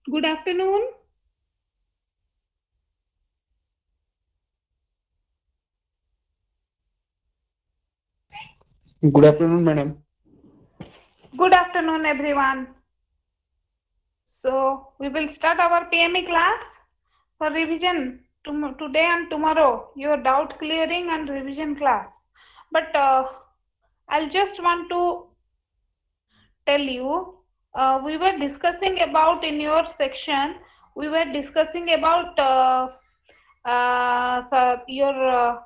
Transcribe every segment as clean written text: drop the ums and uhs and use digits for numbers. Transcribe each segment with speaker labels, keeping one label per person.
Speaker 1: Good afternoon.
Speaker 2: Good afternoon, madam.
Speaker 1: Good afternoon, everyone. So, we will start our PME class for revision today and tomorrow, your doubt clearing and revision class. But I'll just want to tell you, we were discussing about in your section, we were discussing about your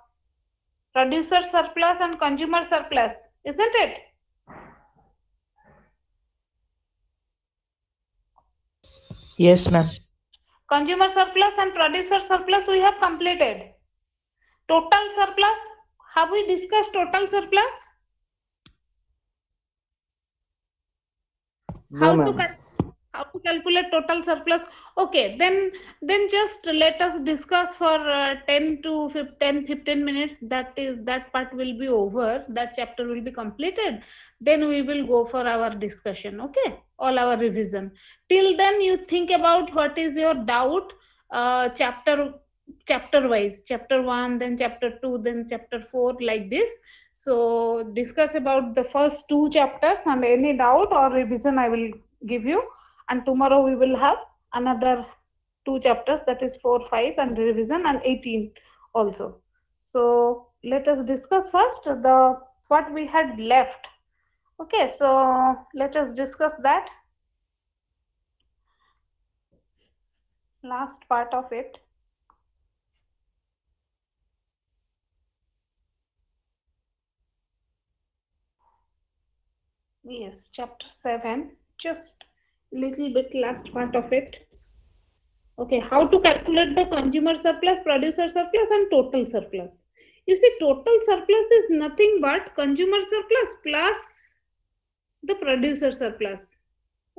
Speaker 1: producer surplus and consumer surplus, isn't it?
Speaker 3: Yes, ma'am.
Speaker 1: Consumer surplus and producer surplus we have completed. Total surplus, have we discussed total surplus?
Speaker 2: No,
Speaker 1: How to
Speaker 2: ma'am.
Speaker 1: how to calculate total surplus? Okay, then just let us discuss for 10 to 15 minutes. That part will be over. That chapter will be completed. Then we will go for our discussion. Okay, all our revision. Till then, you think about what is your doubt. Chapter wise, chapter 1, then chapter 2, then chapter 4, like this. So discuss about the first two chapters, and any doubt or revision I will give you. And tomorrow we will have another two chapters, that is 4, 5, and revision, and 18 also. So let us discuss first the what we had left. Okay, so let us discuss that last part of it. Yes, chapter 7, just little bit last part of it. Okay, how to calculate the consumer surplus, producer surplus, and total surplus. You see, total surplus is nothing but consumer surplus plus the producer surplus.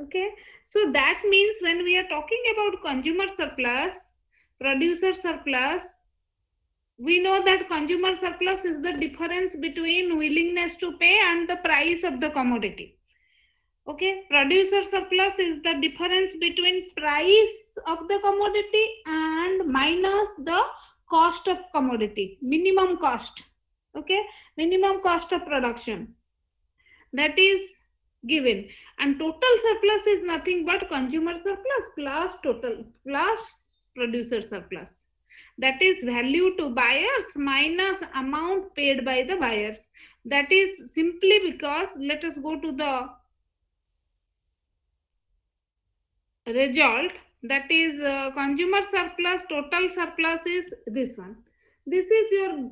Speaker 1: Okay, so that means when we are talking about consumer surplus, producer surplus, we know that consumer surplus is the difference between willingness to pay and the price of the commodity. Okay, producer surplus is the difference between price of the commodity and minus the cost of commodity, minimum cost. Okay, minimum cost of production, that is given. And total surplus is nothing but consumer surplus plus total plus producer surplus, that is value to buyers minus amount paid by the buyers. That is simply because, let us go to the result, that is consumer surplus, total surplus is this one. This is your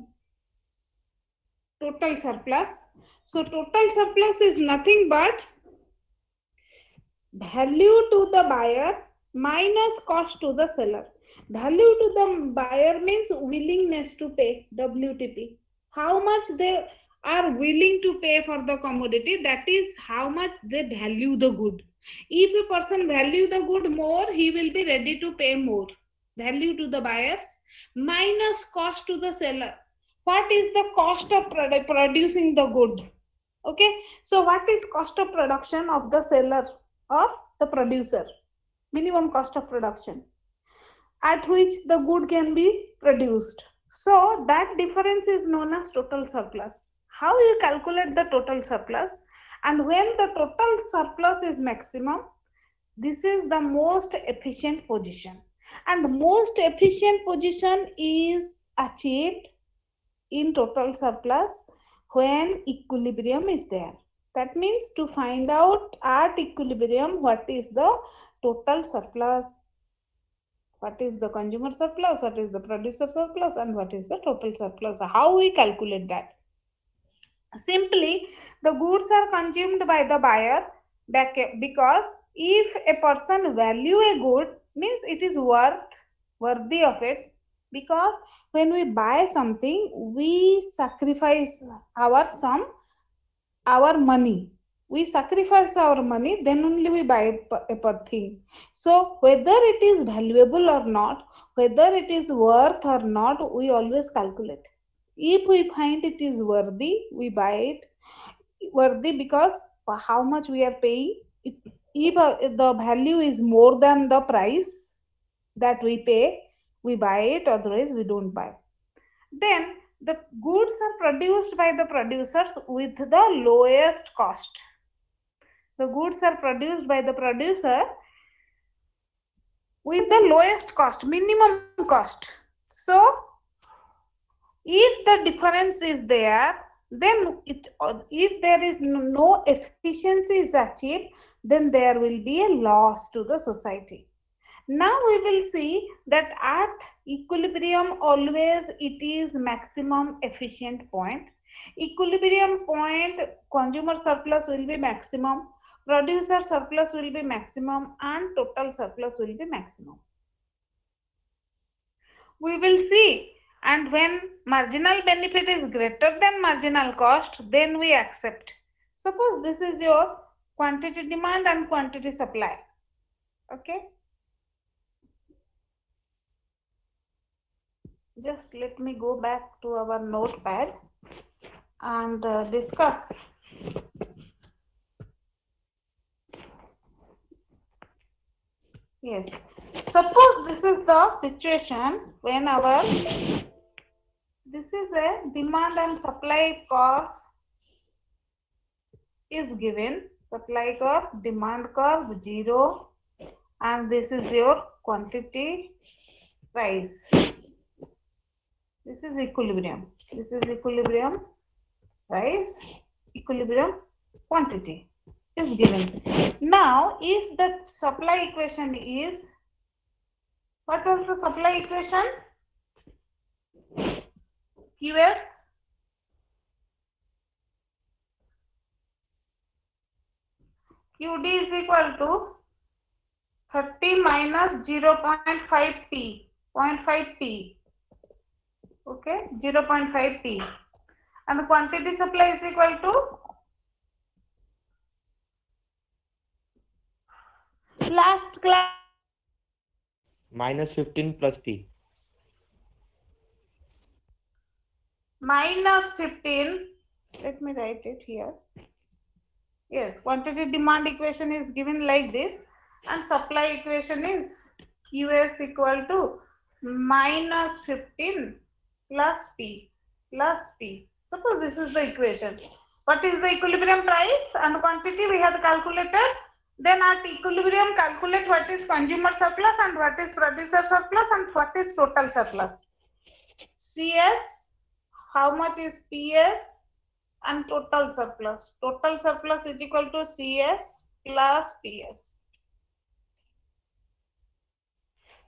Speaker 1: total surplus. So total surplus is nothing but value to the buyer minus cost to the seller. Value to the buyer means willingness to pay, WTP. How much they are willing to pay for the commodity, that is how much they value the good. If a person value the good more, he will be ready to pay more. Value to the buyers minus cost to the seller. What is the cost of producing the good? Okay, so what is cost of production of the seller or the producer? Minimum cost of production at which the good can be produced. So that difference is known as total surplus. How you calculate the total surplus? And when the total surplus is maximum, this is the most efficient position. And most efficient position is achieved in total surplus when equilibrium is there. That means to find out at equilibrium what is the total surplus, what is the consumer surplus, what is the producer surplus, and what is the total surplus. How we calculate that? Simply, the goods are consumed by the buyer because if a person value a good, means it is worthy of it, because when we buy something, we sacrifice our money. We sacrifice our money, then only we buy a thing. So whether it is valuable or not, whether it is worth or not, we always calculate. If we find it is worthy, we buy it. Worthy because how much we are paying, if the value is more than the price that we pay, we buy it, otherwise we don't buy. Then the goods are produced by the producers with the lowest cost. The goods are produced by the producer with the lowest cost, minimum cost. So if the difference is there, then if there is no efficiency is achieved, then there will be a loss to the society. Now we will see that at equilibrium always it is maximum efficient point. Equilibrium point, consumer surplus will be maximum, producer surplus will be maximum, and total surplus will be maximum. We will see, and when marginal benefit is greater than marginal cost, then we accept. Suppose this is your quantity demand and quantity supply. Okay. Just let me go back to our notepad and discuss. Yes. Suppose this is the situation when this is a demand and supply curve is given. Supply curve, demand curve 0, and this is your quantity price. This is equilibrium. This is equilibrium price, equilibrium quantity is given. Now, if the supply equation is, what was the supply equation? QS QD is equal to 30 minus 0.5 P, 0.5 P. Okay, 0.5 P. And the quantity supply is equal to last class
Speaker 2: minus 15 plus P.
Speaker 1: Minus 15. Let me write it here. Yes, quantity demand equation is given like this, and supply equation is QS equal to minus 15 plus P plus P. Suppose this is the equation. What is the equilibrium price and quantity we have calculated? Then at equilibrium calculate what is consumer surplus and what is producer surplus and what is total surplus. CS, how much is PS and total surplus? Total surplus is equal to CS plus PS.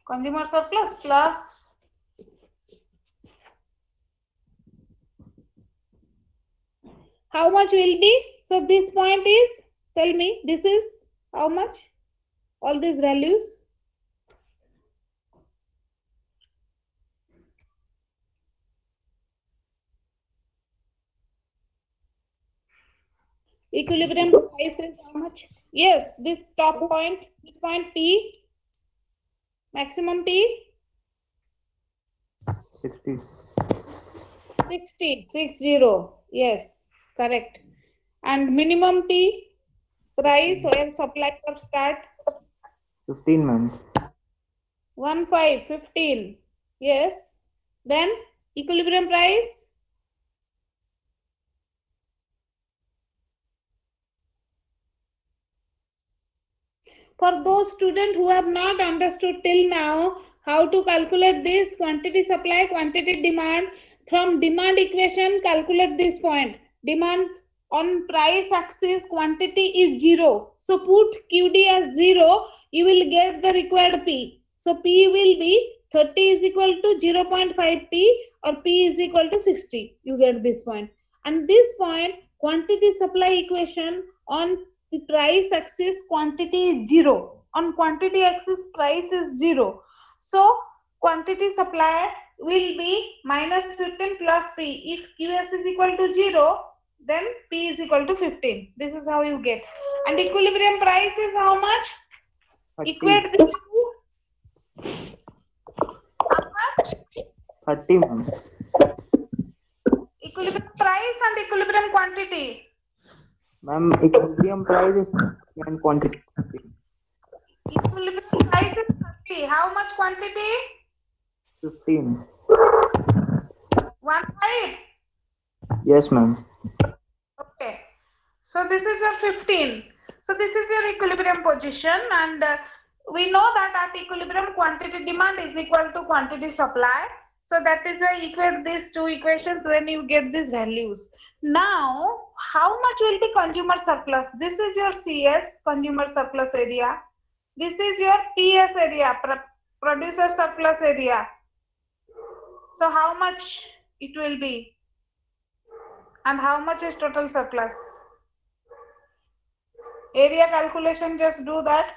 Speaker 1: Consumer surplus plus how much will be? So this point is, tell me, this is how much? All these values. Equilibrium price is how much? Yes, this top point, this point P, maximum P.
Speaker 2: 60.
Speaker 1: 60. Yes, correct. And minimum P, price where supply curve start?
Speaker 2: 15, ma'am.
Speaker 1: 15. Yes. Then equilibrium price? For those students who have not understood till now how to calculate this quantity supply, quantity demand, from demand equation calculate this point. Demand on price axis quantity is 0. So put QD as 0, you will get the required P. So P will be 30 is equal to 0.5 P or P is equal to 60. You get this point. And this point quantity supply equation on the price axis quantity is 0. On quantity axis price is 0. So quantity supply will be minus 15 plus P. If QS is equal to 0, then P is equal to 15. This is how you get. And equilibrium price is how much?
Speaker 2: 30.
Speaker 1: Equate this to how much?
Speaker 2: 30, ma'am.
Speaker 1: Equilibrium price and equilibrium quantity.
Speaker 2: Ma'am, equilibrium price is and quantity.
Speaker 1: See, how much quantity?
Speaker 2: 15.
Speaker 1: 15.
Speaker 2: Yes, ma'am.
Speaker 1: Okay. So this is your 15. So this is your equilibrium position, and we know that at equilibrium quantity demand is equal to quantity supply. So that is why equate these two equations, then you get these values. Now, how much will be consumer surplus? This is your CS, consumer surplus area. This is your PS area, producer surplus area. So how much it will be? And how much is total surplus? Area calculation, just do that.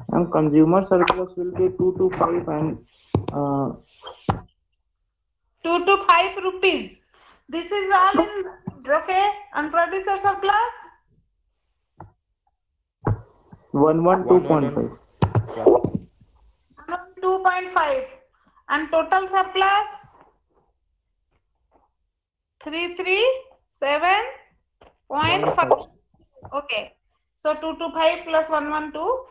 Speaker 2: And consumer surplus will be 2 to 5 and
Speaker 1: 2 to 5 rupees. This is all in, okay, and producer surplus?
Speaker 2: 112.5.
Speaker 1: 2.5. And total surplus? 337.5. Okay. So 2 to 5 plus 112.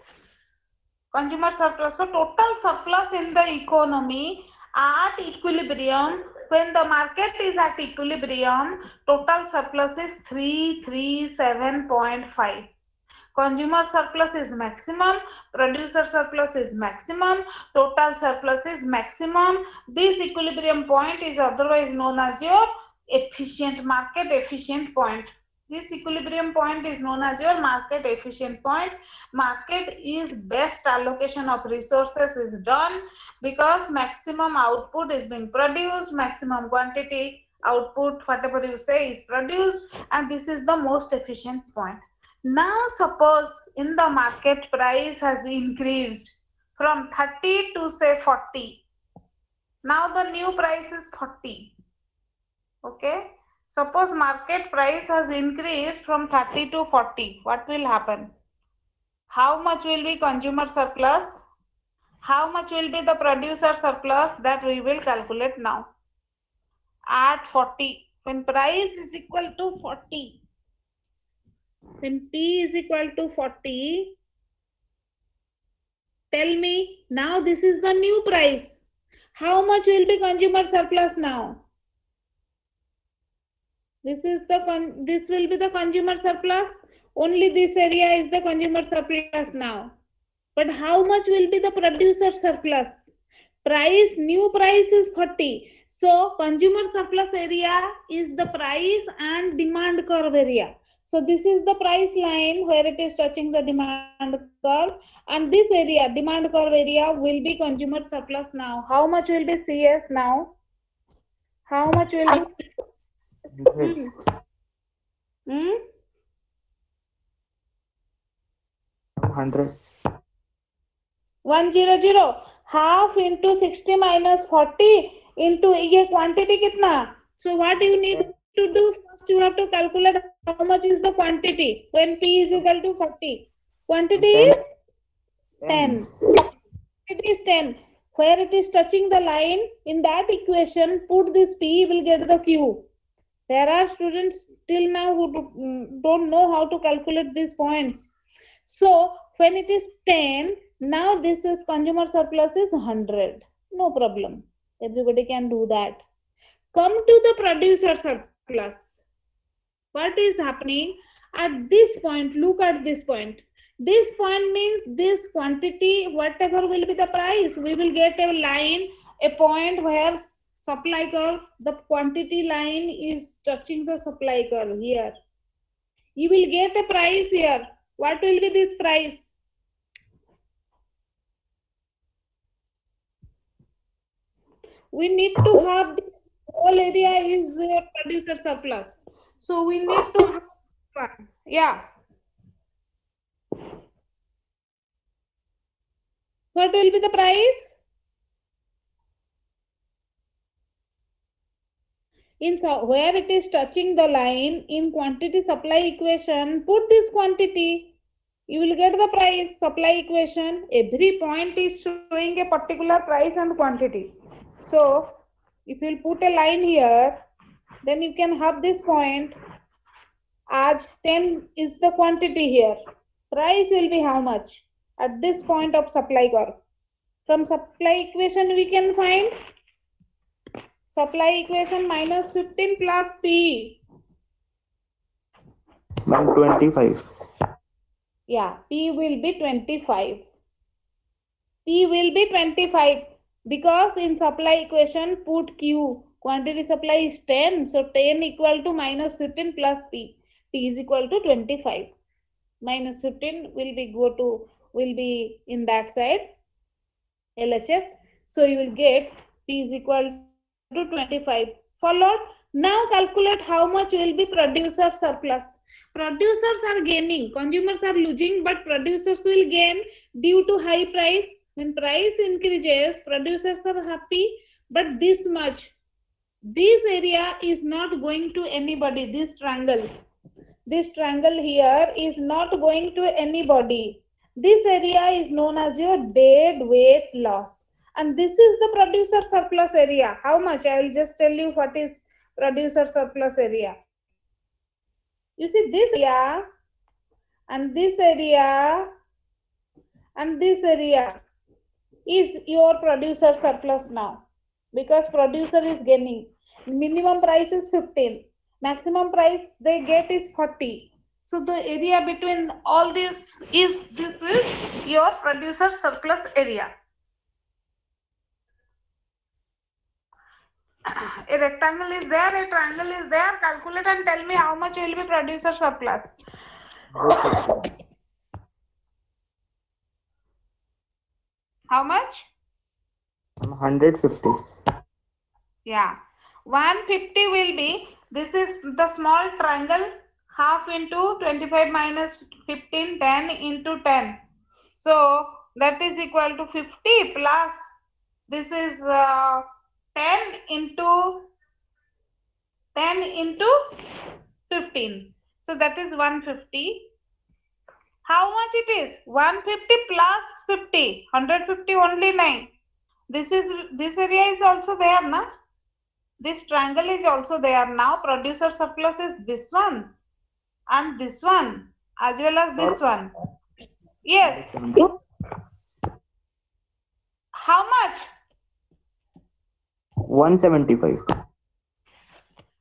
Speaker 1: Consumer surplus. So total surplus in the economy at equilibrium, when the market is at equilibrium, total surplus is 337.5. Consumer surplus is maximum, producer surplus is maximum, total surplus is maximum. This equilibrium point is otherwise known as your efficient market efficient point. This equilibrium point is known as your market efficient point. Market is best allocation of resources is done because maximum output is being produced, maximum quantity output, whatever you say, is produced, and this is the most efficient point. Now suppose in the market price has increased from 30 to say 40. Now the new price is 40. Okay. Suppose market price has increased from 30 to 40. What will happen? How much will be consumer surplus? How much will be the producer surplus? That we will calculate now. At 40. When price is equal to 40. When P is equal to 40. Tell me, now this is the new price. How much will be consumer surplus now? This will be the consumer surplus. Only this area is the consumer surplus now. But how much will be the producer surplus? New price is 40. So consumer surplus area is the price and demand curve area. So this is the price line where it is touching the demand curve, and this area, demand curve area, will be consumer surplus now. How much will be CS now? How much will be?
Speaker 2: 100.
Speaker 1: 100. Half into 60 minus 40 into ये quantity कितना? So what you need to do first, you have to calculate how much is the quantity when P is equal to 40. Quantity is 10. It is 10. Where it is touching the line, in that equation, put this P, you will get the Q. There are students till now who don't know how to calculate these points. So when it is 10, now this is consumer surplus is 100. No problem. Everybody can do that. Come to the producer surplus. What is happening at this point? Look at this point. This point means this quantity, whatever will be the price, we will get a line, a point where supply curve, the quantity line is touching the supply curve here. You will get a price here. What will be this price? We need to have the whole area is producer surplus. So we need to have one. Yeah. What will be the price? where it is touching the line in quantity supply equation, put this quantity, you will get the price supply equation. Every point is showing a particular price and quantity. So if you will put a line here, then you can have this point as 10 is the quantity here. Price will be how much at this point of supply curve. From supply equation we can find supply equation minus 15 plus P.
Speaker 2: Ma'am, 25.
Speaker 1: Yeah, P will be 25. P will be 25 because in supply equation put Q. Quantity supply is 10. So 10 equal to minus 15 plus P. P is equal to 25. Minus 15 will be in that side. LHS. So you will get P is equal to 25. Followed. Now calculate how much will be producer surplus. Producers are gaining, consumers are losing, but producers will gain due to high price. When price increases, producers are happy, but this much. This area is not going to anybody. This triangle here is not going to anybody. This area is known as your dead weight loss. And this is the producer surplus area. How much? I will just tell you what is producer surplus area. You see this area and this area and this area is your producer surplus now, because producer is gaining. Minimum price is 15. Maximum price they get is 40. So the area between all this is your producer surplus area. A rectangle is there, a triangle is there. Calculate and tell me how much will be producer surplus. How much?
Speaker 2: 150.
Speaker 1: Yeah. 150 will be, this is the small triangle, half into 25 minus 15, 10 into 10. So that is equal to 50 plus, this is 10 into 15. So that is 150. How much it is? 150 plus 50. 150 only 9. This area is also there, na? This triangle is also there. Now producer surplus is this one and this one as well as this one. Yes. How much?
Speaker 2: 175.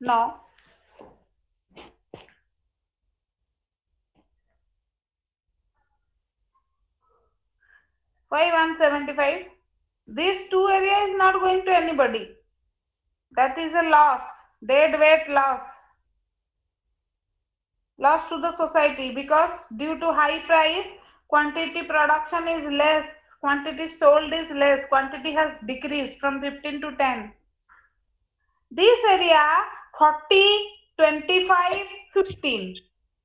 Speaker 1: No. Why 175? This two area is not going to anybody. That is a loss, dead weight loss. Loss to the society, because due to high price, quantity production is less, quantity sold is less, quantity has decreased from 15 to 10. This area 40, 25, 15.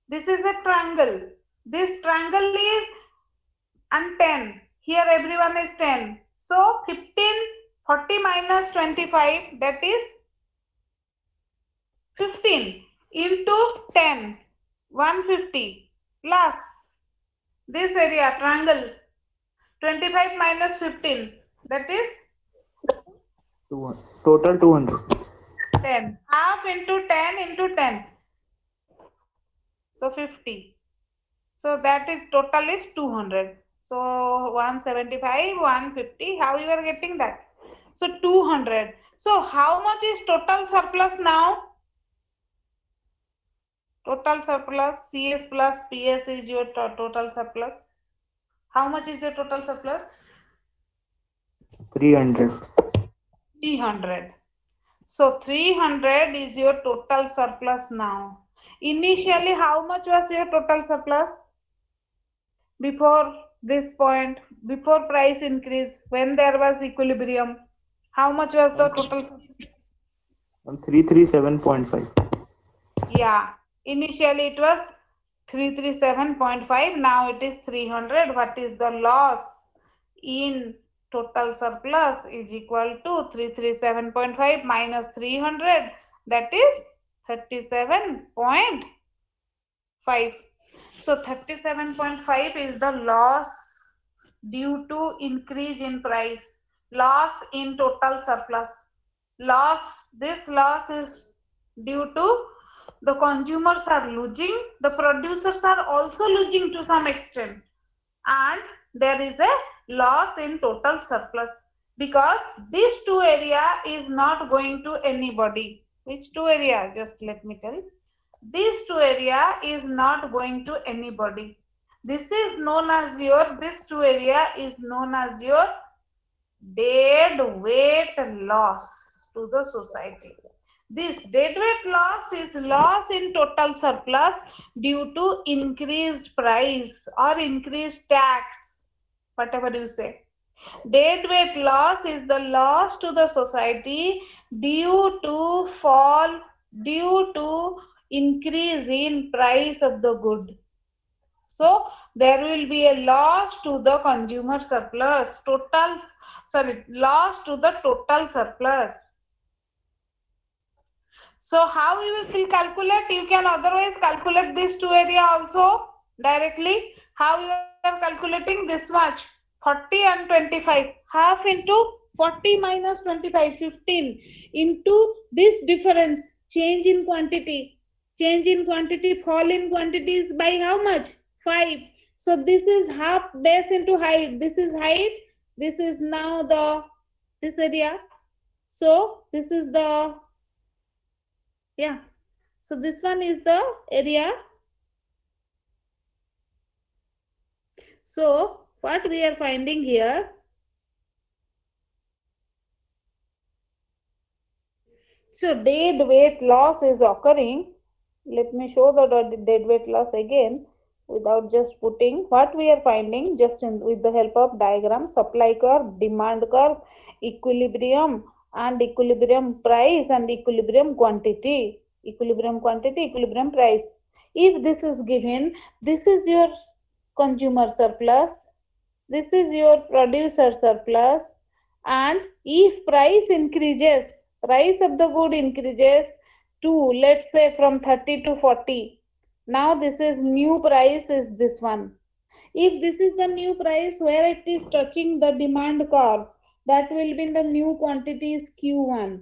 Speaker 1: This is a triangle. This triangle is and 10. Here everyone is 10. So 15, 40 minus 25, that is 15 into 10, 150 plus this area triangle 25 minus 15, that is
Speaker 2: Total 200.
Speaker 1: 10. Half into 10 into 10. So 50. So that is total is 200. So 175, 150. How you are getting that? So 200. So how much is total surplus now? Total surplus, CS plus PS is your total surplus. How much is your total surplus?
Speaker 2: 300.
Speaker 1: 300. So 300 is your total surplus now. Initially, how much was your total surplus? Before this point, before price increase, when there was equilibrium, how much was the total surplus?
Speaker 2: 337.5.
Speaker 1: Yeah, initially it was 337.5. Now it is 300. What is the loss in total surplus is equal to 337.5 minus 300. that is 37.5. So 37.5 is the loss due to increase in price, loss in total surplus. This loss is due to the consumers are losing, the producers are also losing to some extent, and there is a loss in total surplus because this two area is not going to anybody. Which two area? Just let me tell. This two area is not going to anybody. This is known as this two area is known as your dead weight loss to the society. This dead weight loss is loss in total surplus due to increased price or increased tax, whatever you say. Dead weight loss is the loss to the society due to increase in price of the good. So there will be a loss to the consumer surplus, loss to the total surplus. So how you will calculate? You can otherwise calculate this two area also directly. How you are calculating this much? 40 and 25. Half into 40 minus 25, 15 into this difference, change in quantity. Change in quantity, fall in quantity is by how much? 5. So this is half base into height. This is height. This is now this area. So this is the, yeah. So this one is the area. So what we are finding here, so dead weight loss is occurring. Let me show the dead weight loss again without just putting. What we are finding just with the help of diagram, supply curve, demand curve, equilibrium and equilibrium price and equilibrium quantity. Equilibrium quantity, equilibrium price. If this is given, this is your consumer surplus, this is your producer surplus, and if price increases, price of the good increases to, let's say, from 30 to 40, now this is new price is this one. If this is the new price where it is touching the demand curve, that will be in the new quantity is Q1.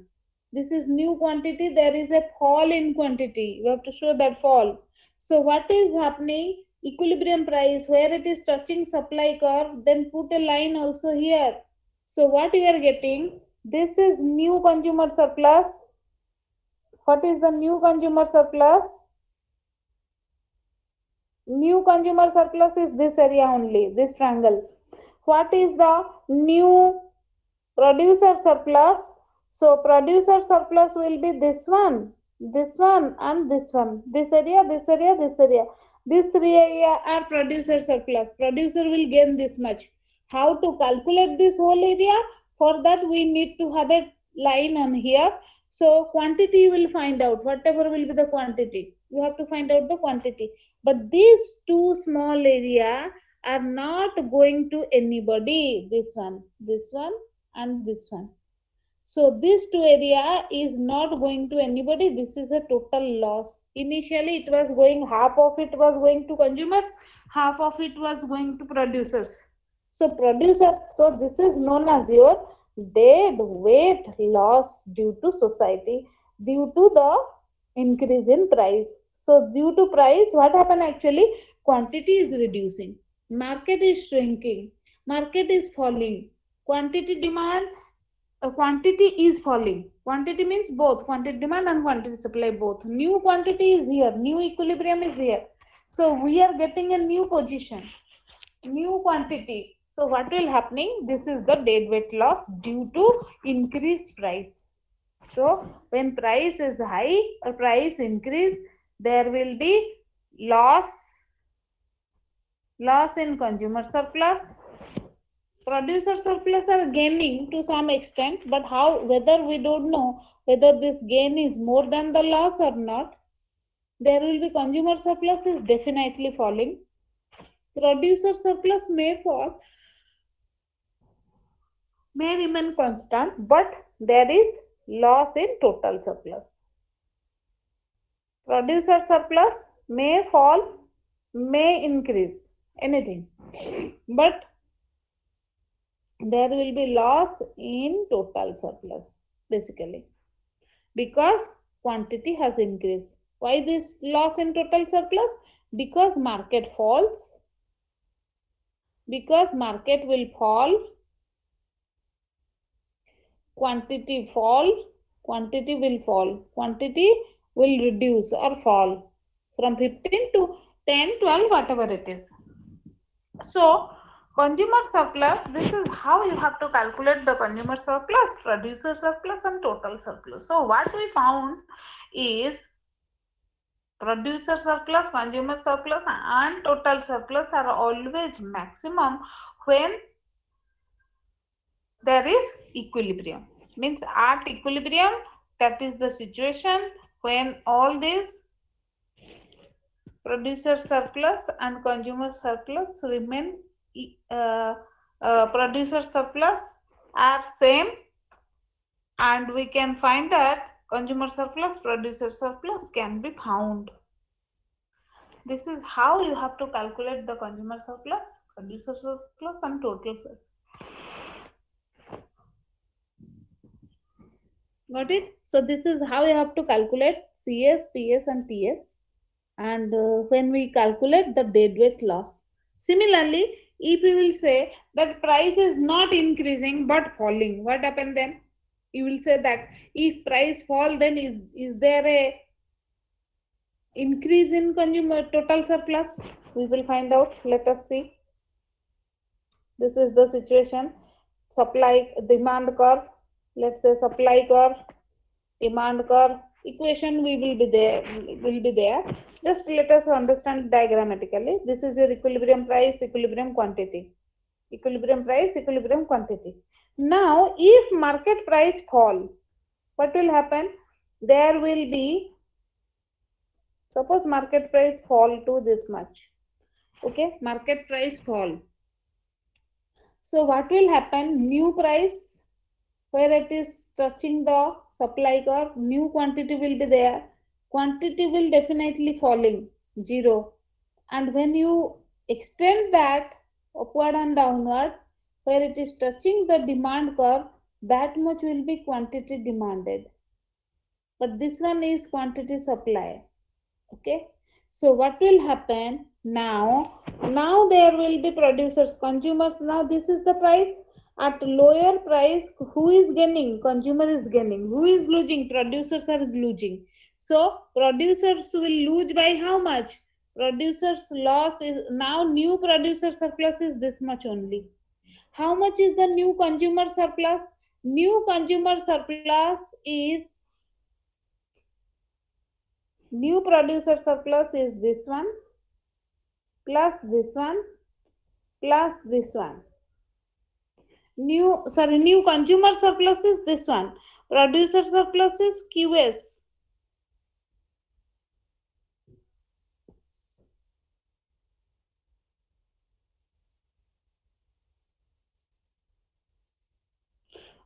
Speaker 1: This is new quantity, there is a fall in quantity, you have to show that fall. So what is happening? Equilibrium price where it is touching supply curve, then put a line also here. So what you are getting, this is new consumer surplus. What is the new consumer surplus? New consumer surplus is this area only, this triangle. What is the new producer surplus? So producer surplus will be this one and this one. This area, this area, this area. These three area are producer surplus. Producer will gain this much. How to calculate this whole area? For that we need to have a line on here. So quantity you will find out. Whatever will be the quantity, you have to find out the quantity. But these two small area are not going to anybody. This one and this one. So this two area is not going to anybody. This is a total loss. Initially it was going, half of it was going to consumers, half of it was going to producers. So producers, so this is known as your dead weight loss due to society, due to the increase in price. So due to price, what happened actually? Quantity is reducing, market is shrinking, market is falling, quantity demand, quantity is falling. Quantity means both quantity demand and quantity supply both. New quantity is here, new equilibrium is here. So we are getting a new position, new quantity. So what will happening? This is the dead weight loss due to increased price. So when price is high or price increase, there will be loss in consumer surplus. Producer surplus are gaining to some extent, but how, whether we don't know whether this gain is more than the loss or not. There will be consumer surplus is definitely falling. Producer surplus may fall, may remain constant, but there is loss in total surplus. Producer surplus may fall, may increase, anything. But there will be loss in total surplus, basically, because quantity has increased. Why this loss in total surplus? Because market falls, because market will fall, quantity will fall, quantity will reduce or fall from 15 to 10, 12, whatever it is. So consumer surplus, this is how you have to calculate the consumer surplus, producer surplus and total surplus. So what we found is producer surplus, consumer surplus and total surplus are always maximum when there is equilibrium. Means at equilibrium, that is the situation when all these producer surplus and consumer surplus remain producer surplus are same, and we can find that consumer surplus, producer surplus can be found. This is how you have to calculate the consumer surplus, producer surplus and total surplus. Got it? So this is how you have to calculate CS, PS and TS. And when we calculate the deadweight loss. Similarly, if we will say that price is not increasing but falling, what happened then? You will say that if price fall, then is there a increase in consumer total surplus? We will find out. Let us see. This is the situation. Supply demand curve. Let's say supply curve, demand curve. Equation will be there. Just let us understand diagrammatically. This is your equilibrium price, equilibrium quantity. Equilibrium price, equilibrium quantity. Now, if market price fall, what will happen? There will be, suppose market price fall to this much. Okay, market price fall. So what will happen? New price, where it is touching the supply curve, new quantity will be there. Quantity will definitely falling, 0. And when you extend that upward and downward, where it is touching the demand curve, that much will be quantity demanded. But this one is quantity supply. Okay. So what will happen now? Now there will be producers, consumers. Now this is the price. At lower price, who is gaining? Consumer is gaining. Who is losing? Producers are losing. So producers will lose by how much? Producers loss is now new producer surplus is this much only. How much is the new consumer surplus? New consumer surplus is, new producer surplus is this one plus this one plus this one. New consumer surplus is this one. Producer surplus is QS.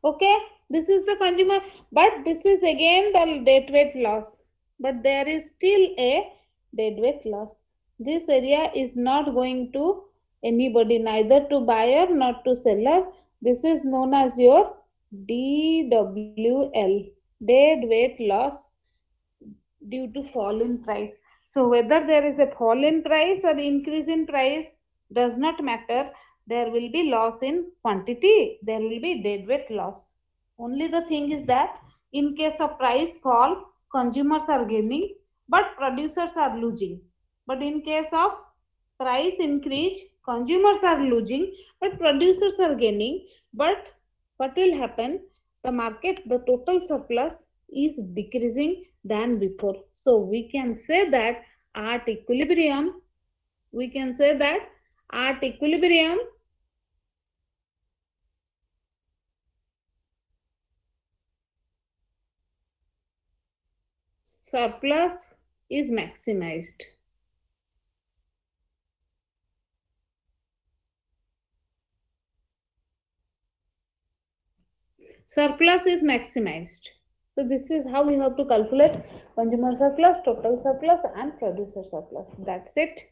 Speaker 1: Okay, this is the consumer, but this is again the deadweight loss. But there is still a deadweight loss. This area is not going to anybody, neither to buyer nor to seller. This is known as your DWL, deadweight loss due to fall in price. So whether there is a fall in price or increase in price does not matter. There will be loss in quantity, there will be deadweight loss. Only the thing is that in case of price fall, consumers are gaining but producers are losing. But in case of price increase, consumers are losing but producers are gaining. But what will happen? The market, the total surplus is decreasing than before. So we can say that at equilibrium, surplus is maximized. Surplus is maximized. So this is how we have to calculate consumer surplus, total surplus, and producer surplus. That's it.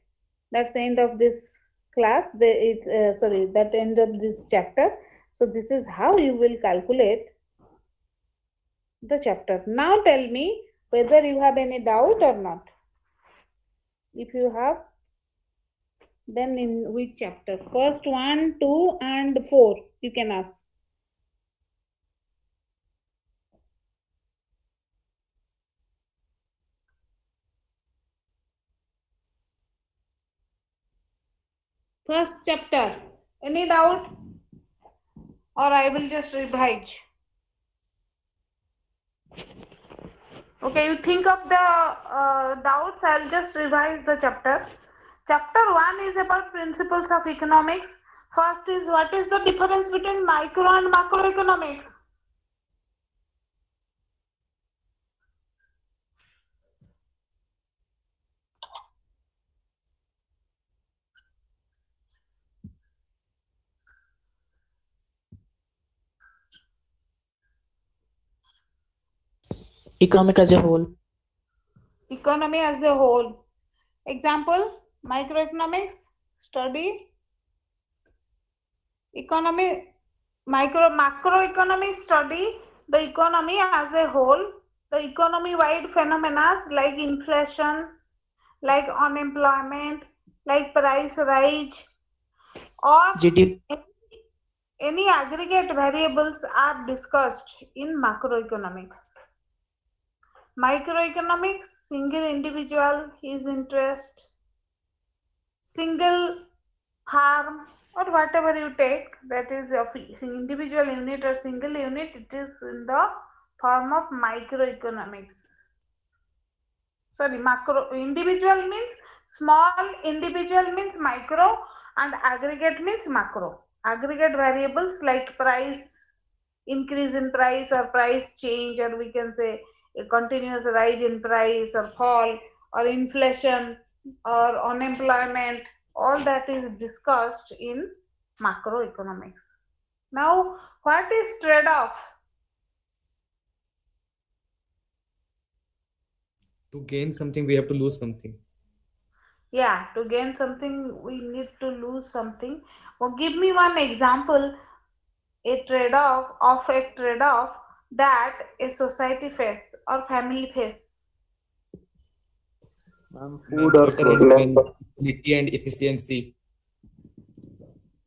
Speaker 1: That's the end of this class. That end of this chapter. So this is how you will calculate the chapter. Now tell me whether you have any doubt or not. If you have, then in which chapter? First 1, 2, and 4 you can ask. First chapter. Any doubt? Or I will just revise. Okay, you think of the doubts. I'll just revise the chapter. Chapter 1 is about principles of economics. First is what is the difference between micro and macroeconomics?
Speaker 3: Economic as a whole.
Speaker 1: Economy as a whole. Example, microeconomics, study. Macroeconomics study the economy as a whole, the economy-wide phenomena like inflation, like unemployment, like price rise, or
Speaker 3: GDP.
Speaker 1: any aggregate variables are discussed in macroeconomics. Microeconomics, single individual, his interest, single farm, or whatever you take, that is of individual unit or single unit, it is in the form of microeconomics. Sorry, macro. Individual means small, individual means micro, and aggregate means macro. Aggregate variables like price, increase in price or price change, or we can say a continuous rise in price or fall, or inflation or unemployment, all that is discussed in macroeconomics. Now, what is trade-off?
Speaker 4: To gain something, we have to lose something.
Speaker 1: Yeah, to gain something, we need to lose something. Well, give me one example, a trade-off that a society face or family face.
Speaker 2: Food or clothes.
Speaker 4: Quality and efficiency.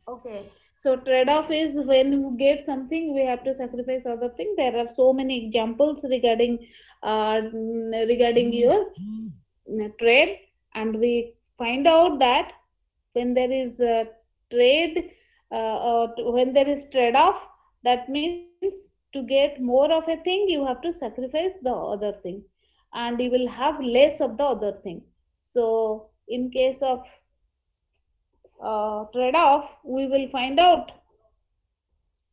Speaker 1: Okay, so trade-off is when you get something, we have to sacrifice other thing. There are so many examples regarding your trade, and we find out that when there is a trade, when there is trade-off, that means to get more of a thing, you have to sacrifice the other thing, and you will have less of the other thing. So in case of trade-off, we will find out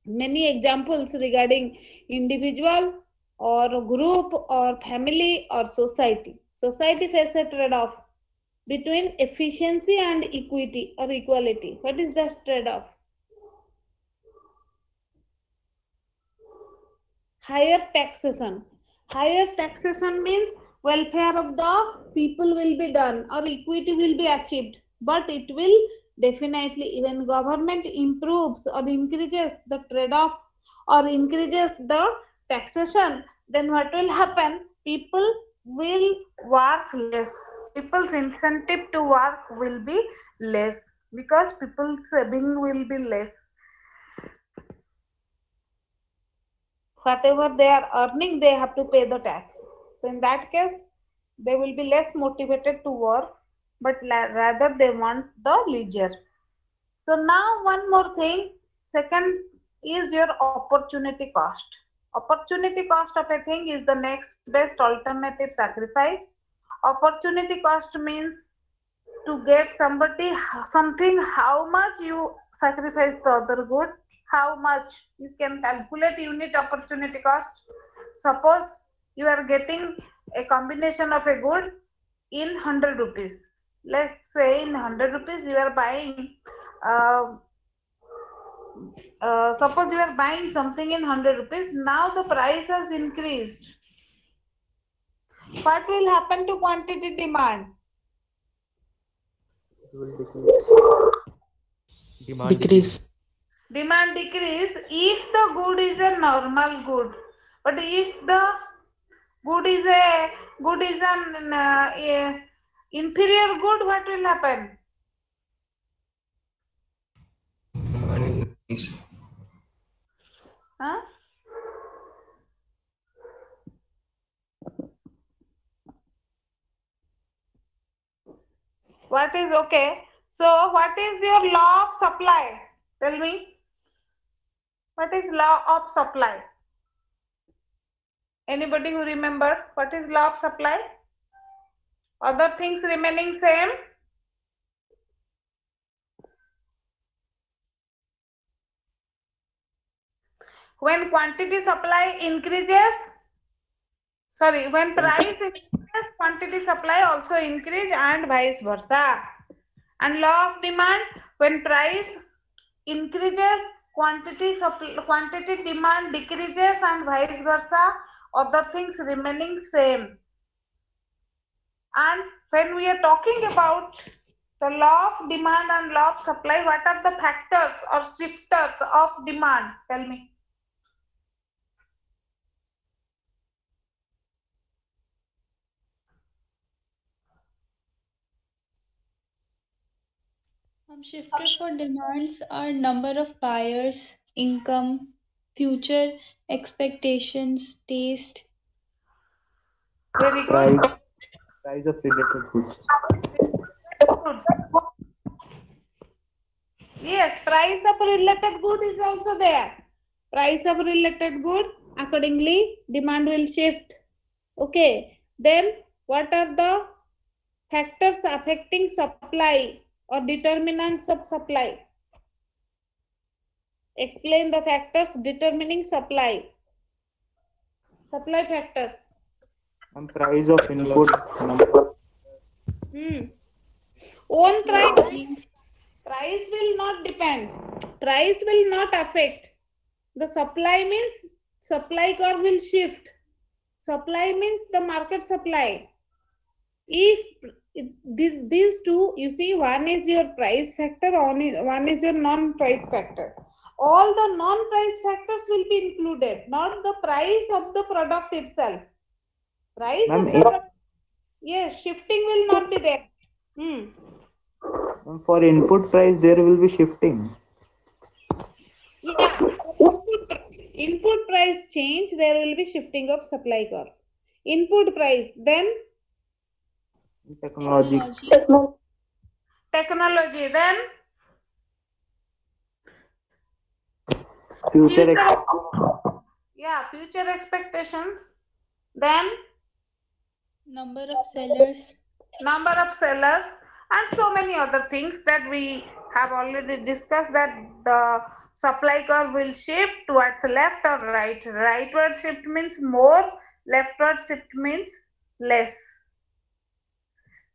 Speaker 1: many examples regarding individual or group or family or society. Society faces a trade-off between efficiency and equity or equality. What is the trade-off? Higher taxation. Higher taxation means welfare of the people will be done or equity will be achieved, but it will definitely, when government improves or increases the trade-off or increases the taxation, then what will happen? People will work less. People's incentive to work will be less because people's saving will be less. Whatever they are earning, they have to pay the tax. So in that case, they will be less motivated to work, but rather they want the leisure. So now one more thing. Second is your opportunity cost. Opportunity cost of a thing is the next best alternative sacrifice. Opportunity cost means to get something, how much you sacrifice the other good, how much you can calculate unit opportunity cost. Suppose you are getting a combination of a good in 100 rupees. Let's say in 100 rupees you are buying, suppose you are buying something in 100 rupees. Now the price has increased what will happen to quantity demand?
Speaker 2: It will decrease.
Speaker 4: Demand
Speaker 3: Decrease.
Speaker 1: Demand decrease if the good is a normal good, but if the good is an inferior good, what will happen? Huh? What is okay? So what is your law of supply? Tell me. What is law of supply? Anybody who remember what is law of supply? Other things remaining same? When quantity supply increases, when price increases, quantity supply also increase and vice versa. And law of demand, when price increases, quantity demand decreases and vice versa, other things remaining same. And when we are talking about the law of demand and law of supply, what are the factors or shifters of demand? Tell me.
Speaker 5: Shifters for demands are number of buyers, income, future expectations, taste.
Speaker 1: Very good.
Speaker 2: Price of related goods.
Speaker 1: Yes, price of related good is also there. Price of related good, accordingly, demand will shift. Okay. Then, what are the factors affecting supply or determinants of supply? Explain the factors determining supply. Supply factors.
Speaker 2: And price of input, number.
Speaker 1: Own price. Price will not depend. Price will not affect. The supply means supply curve will shift. Supply means the market supply. If these two, you see, one is your price factor, one is your non-price factor. All the non-price factors will be included, not the price of the product itself. Price of the product, yes, shifting will not be there.
Speaker 2: For input price, there will be shifting.
Speaker 1: Yeah, input price change, there will be shifting of supply curve. Input price, then
Speaker 2: Technology.
Speaker 1: Technology, then
Speaker 2: Future
Speaker 1: future expectations, then
Speaker 5: Number of sellers.
Speaker 1: Number of sellers, and so many other things that we have already discussed, that the supply curve will shift towards left or right. Rightward shift means more, leftward shift means less.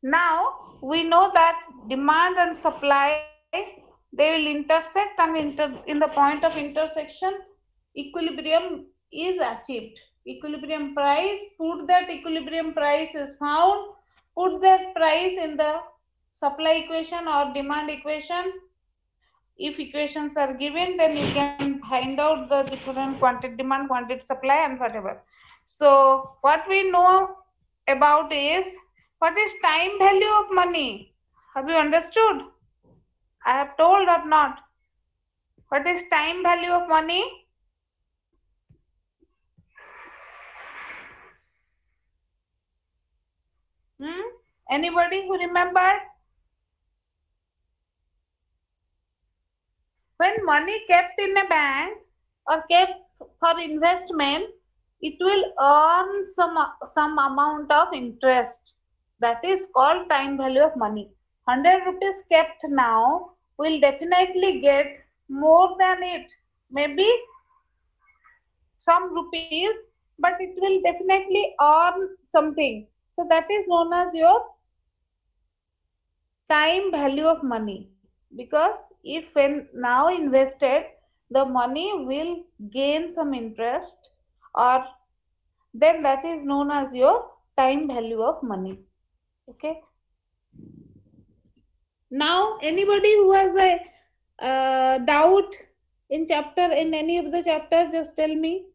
Speaker 1: Now we know that demand and supply, they will intersect, and in the point of intersection, equilibrium is achieved. Equilibrium price, put that equilibrium price is found, put that price in the supply equation or demand equation. If equations are given, then you can find out the different quantity demand, quantity supply, and whatever. So what we know about is, what is time value of money? Have you understood? I have told or not? What is time value of money? Anybody who remembered? When money kept in a bank or kept for investment, it will earn some amount of interest. That is called time value of money. 100 rupees kept now will definitely get more than it. Maybe some rupees, but it will definitely earn something. So that is known as your time value of money. Because if when now invested, the money will gain some interest, or then that is known as your time value of money. Okay. Now, anybody who has a doubt in any of the chapter, just tell me.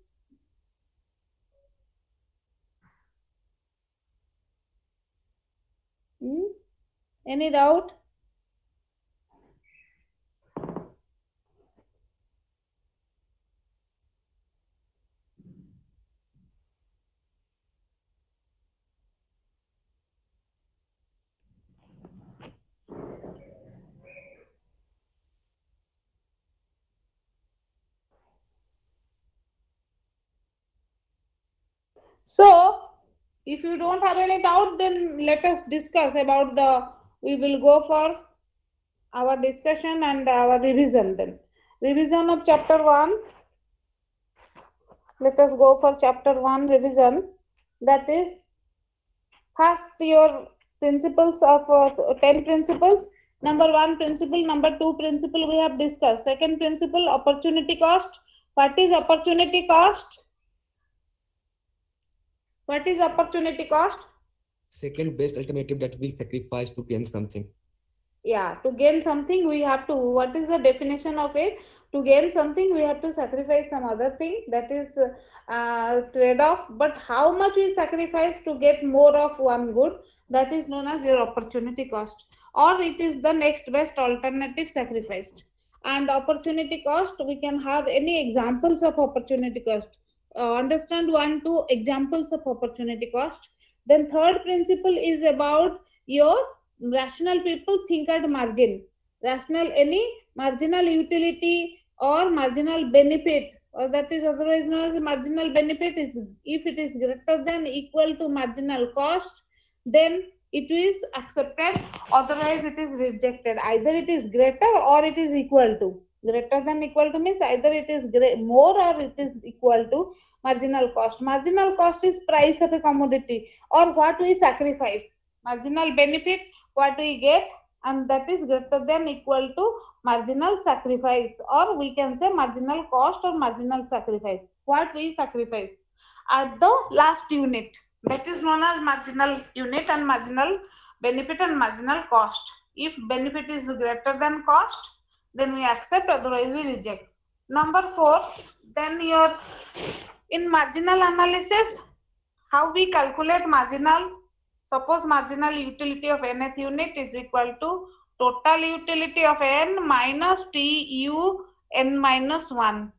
Speaker 1: Any doubt? So, if you don't have any doubt, then let us discuss about we will go for our discussion and our revision then. Revision of chapter 1. Let us go for chapter 1 revision. That is, first your principles of 10 principles. Number 1 principle, number 2 principle we have discussed. Second principle, opportunity cost. What is opportunity cost? What is opportunity cost?
Speaker 4: Second best alternative that we sacrifice to gain something.
Speaker 1: Yeah, to gain something we have to, what is the definition of it? To gain something we have to sacrifice some other thing, that is trade-off. But how much we sacrifice to get more of one good, that is known as your opportunity cost, or it is the next best alternative sacrificed. And opportunity cost, we can have any examples of opportunity cost. Understand 1, 2 examples of opportunity cost. Then third principle is about your rational people think at margin. Rational, any marginal utility or marginal benefit, or that is otherwise known as marginal benefit, is if it is greater than equal to marginal cost, then it is accepted, otherwise it is rejected. Either it is greater or it is equal to. Greater than equal to means either it is more or it is equal to marginal cost. Marginal cost is price of a commodity or what we sacrifice. Marginal benefit, what we get, and that is greater than equal to marginal sacrifice, or we can say marginal cost or marginal sacrifice. What we sacrifice at the last unit, that is known as marginal unit, and marginal benefit and marginal cost. If benefit is greater than cost, then we accept, otherwise we reject. Number 4, then your in marginal analysis, how we calculate marginal. Suppose marginal utility of nth unit is equal to total utility of n minus tu n minus 1.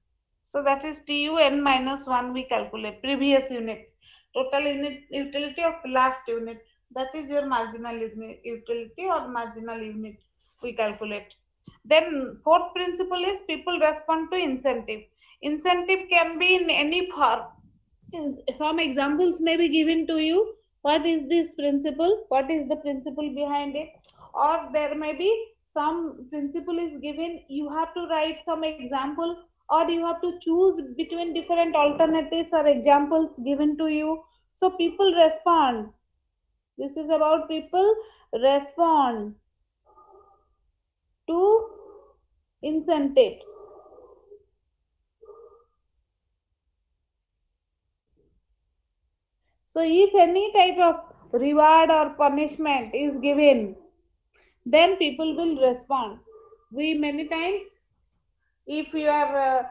Speaker 1: So that is tu n minus 1 we calculate, previous unit. Total unit utility of last unit, that is your marginal utility or marginal unit we calculate. Then fourth principle is people respond to incentive. Incentive can be in any form. Some examples may be given to you. What is this principle? What is the principle behind it? Or there may be some principle is given, you have to write some example, or you have to choose between different alternatives or examples given to you. So people respond. This is about people respond to incentives. So if any type of reward or punishment is given, then people will respond. We many times, if you are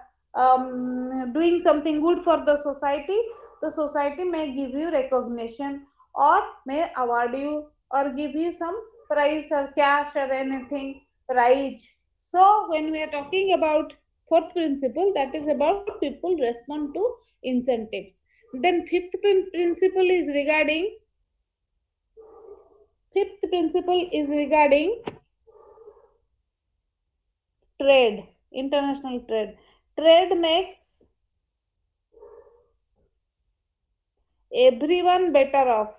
Speaker 1: doing something good for the society may give you recognition or may award you or give you some prize or cash or anything, prize. So when we are talking about fourth principle, that is about people respond to incentives. Then fifth principle is regarding trade, international trade. Trade makes everyone better off.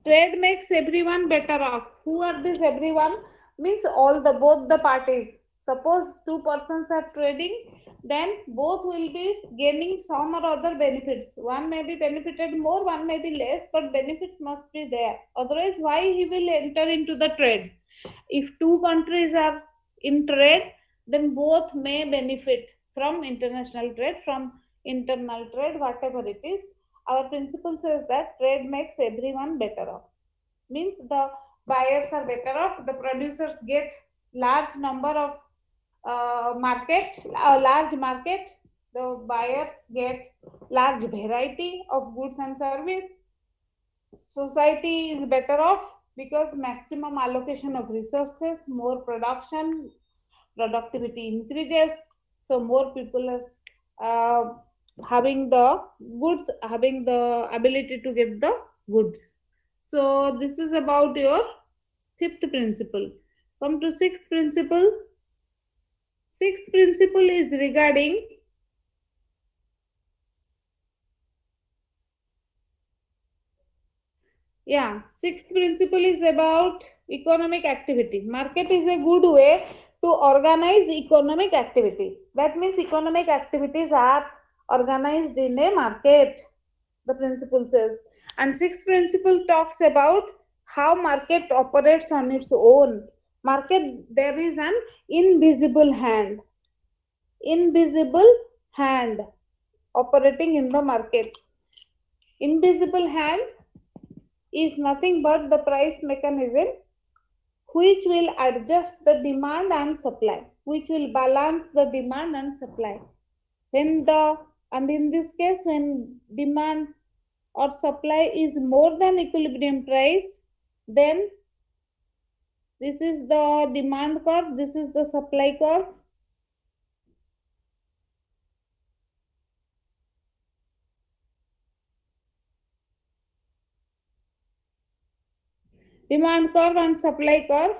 Speaker 1: Trade makes everyone better off. Who are this everyone? Means both the parties. Suppose two persons are trading, then both will be gaining some or other benefits. One may be benefited more, one may be less, but benefits must be there. Otherwise, why he will enter into the trade? If two countries are in trade, then both may benefit from international trade, from internal trade, whatever it is. Our principle says that trade makes everyone better off. Means the buyers are better off, the producers get large number of large market, the buyers get large variety of goods and service. Society is better off because maximum allocation of resources, more production, productivity increases, so more people are having the goods, having the ability to get the goods. So this is about your fifth principle. Come to sixth principle. Sixth principle is regarding sixth principle is about economic activity. Market is a good way to organize economic activity. That means economic activities are organized in a market, the principle says. And sixth principle talks about how market operates on its own. Market, there is an invisible hand operating in the market. Invisible hand is nothing but the price mechanism which will adjust the demand and supply, which will balance the demand and supply. And in this case, when demand or supply is more than equilibrium price, then this is the demand curve, this is the supply curve. Demand curve and supply curve.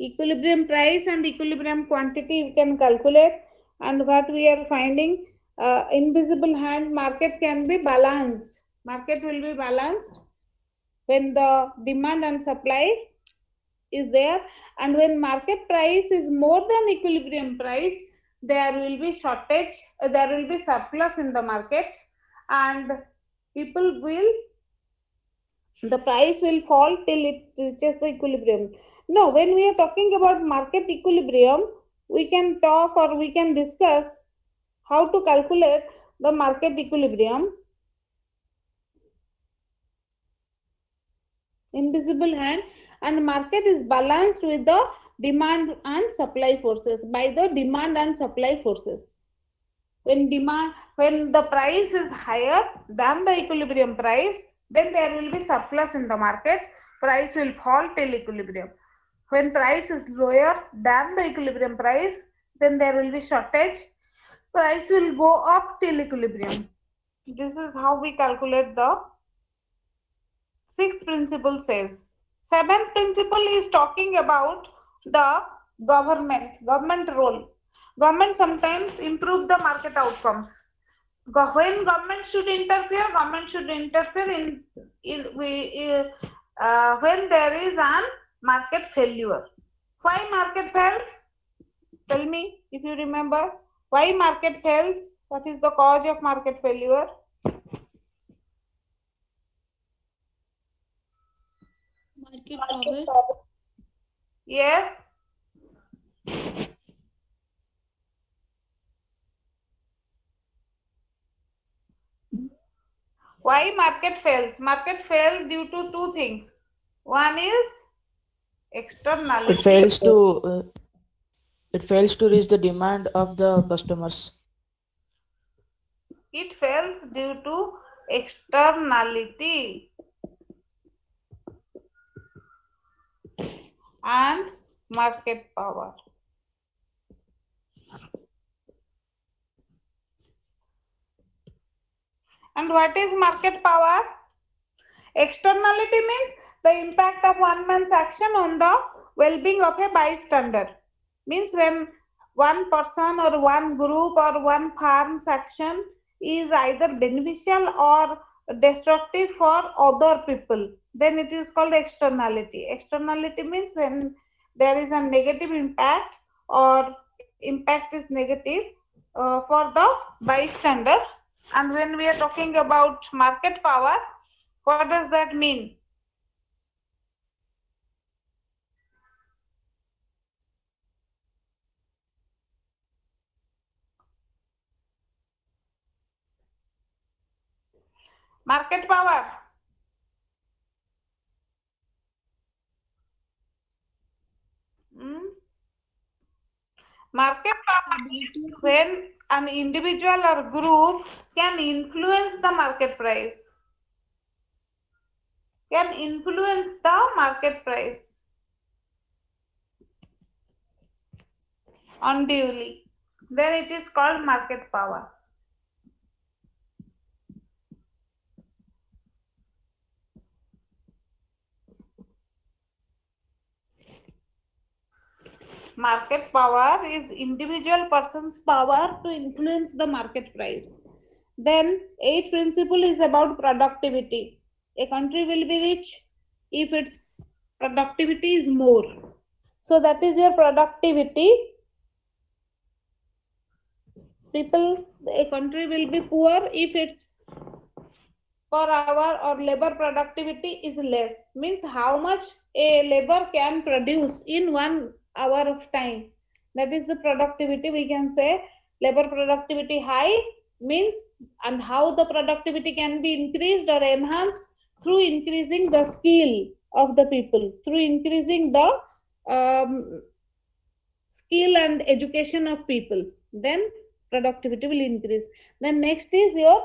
Speaker 1: Equilibrium price and equilibrium quantity we can calculate, and what we are finding, invisible hand, market can be balanced. Market will be balanced when the demand and supply is there, and when market price is more than equilibrium price, there will be shortage, there will be surplus in the market, and the price will fall till it reaches the equilibrium. No, when we are talking about market equilibrium, we can talk or we can discuss how to calculate the market equilibrium. Invisible hand, and market is balanced with the demand and supply forces, by the demand and supply forces. When the price is higher than the equilibrium price, then there will be surplus in the market, price will fall till equilibrium. When price is lower than the equilibrium price, then there will be shortage, price will go up till equilibrium. This is how we calculate the sixth principle says. Seventh principle is talking about the government role. Government sometimes improve the market outcomes. When government should interfere when there is an market failure. Why market fails? Tell me if you remember. Why market fails? What is the cause of market failure?
Speaker 5: Market power.
Speaker 1: Yes. Why market fails? Market fails due to two things. One is externality.
Speaker 3: It fails to reach the demand of the customers.
Speaker 1: It fails due to externality and market power. And what is market power? Externality means the impact of one man's action on the well-being of a bystander. Means when one person or one group or one firm's action is either beneficial or destructive for other people, then it is called externality. Externality means when there is a negative impact or impact is negative for the bystander, And when we are talking about market power, what does that mean? Market power. Market power is when an individual or group can influence the market price. Can influence the market price unduly. Then it is called market power. Market power is individual person's power to influence the market price. Then 8th principle is about productivity. A country will be rich if its productivity is more. So that is your productivity. A country will be poor if its per hour or labor productivity is less. Means how much a labor can produce in 1 hour of time. That is the productivity. We can say labor productivity high means, and how the productivity can be increased or enhanced through increasing the skill of the people, through increasing the skill and education of people. Then productivity will increase. Then next is your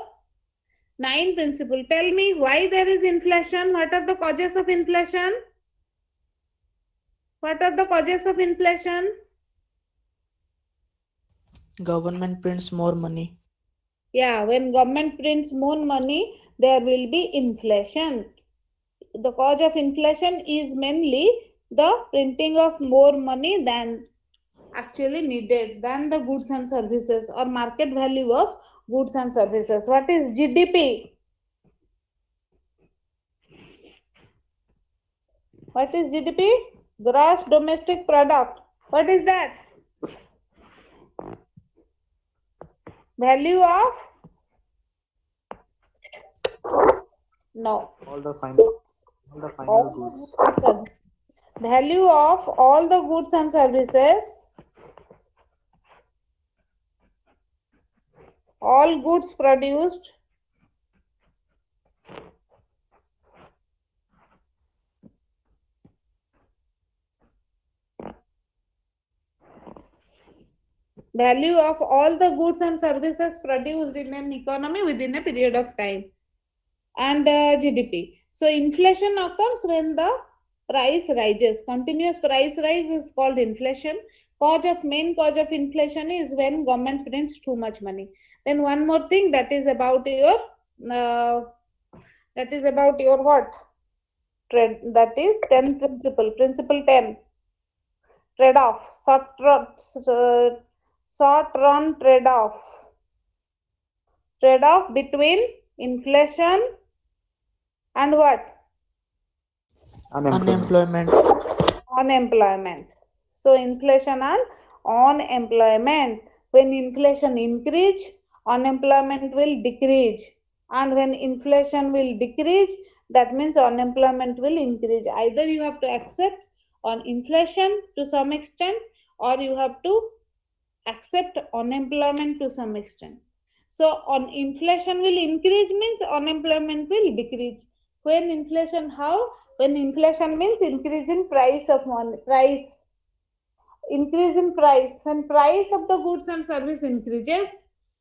Speaker 1: 9th principle. Tell me why there is inflation. What are the causes of inflation? What are the causes of inflation?
Speaker 3: Government prints more money.
Speaker 1: Yeah, when government prints more money, there will be inflation. The cause of inflation is mainly the printing of more money than actually needed, than the goods and services or market value of goods and services. What is GDP? What is GDP? Gross domestic product. What is that? Value of? No.
Speaker 2: All the final goods.
Speaker 1: Value of all the goods and services. All goods produced. Value of all the goods and services produced in an economy within a period of time. And GDP. So inflation occurs when the price rises. Continuous price rise is called inflation. Main cause of inflation is when government prints too much money. Then one more thing, that is about your what? Trade. That is 10th principle. Principle 10. Trade-off. Short run trade-off. Trade-off between inflation and what?
Speaker 3: Unemployment.
Speaker 1: Unemployment. So inflation and unemployment. When inflation increase, unemployment will decrease. And when inflation will decrease, that means unemployment will increase. Either you have to accept on inflation to some extent, or you have to accept unemployment to some extent. So on inflation will increase means unemployment will decrease. When inflation, how? When inflation means increase in price of money, increase in price. When price of the goods and service increases,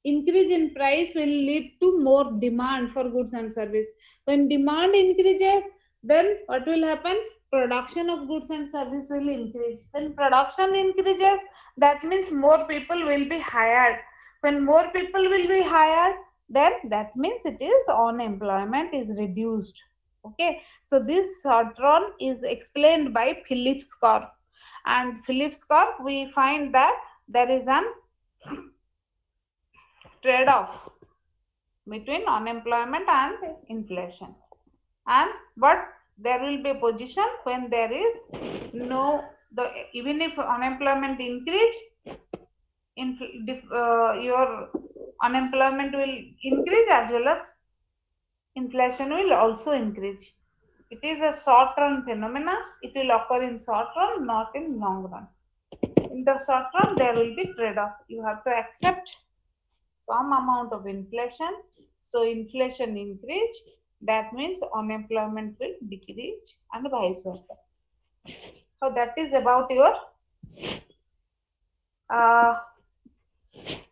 Speaker 1: increase in price will lead to more demand for goods and service. When demand increases, then what will happen? Production of goods and service will increase. When production increases, that means more people will be hired. When more people will be hired, then that means it is unemployment is reduced. Okay, so this short run is explained by Phillips curve. And Phillips curve, we find that there is an trade-off between unemployment and inflation. And but there will be a position when there is no, even if unemployment increase, your unemployment will increase as well as inflation will also increase. It is a short-run phenomena. It will occur in short run, not in long run. In the short run, there will be trade-off. You have to accept some amount of inflation. So inflation increase, that means unemployment will decrease and vice versa. So that is about your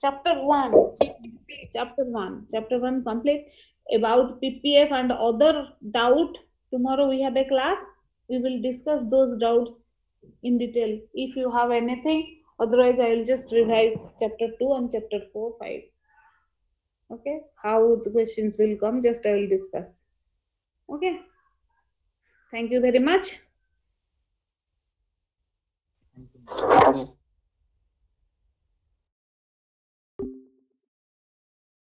Speaker 1: chapter 1. Chapter 1 complete. About PPF and other doubt, tomorrow we have a class. We will discuss those doubts in detail. If you have anything, otherwise I will just revise chapter 2 and chapter 4, 5. Okay, how the questions will come, just I will discuss. Okay, thank you very much.
Speaker 2: Thank you.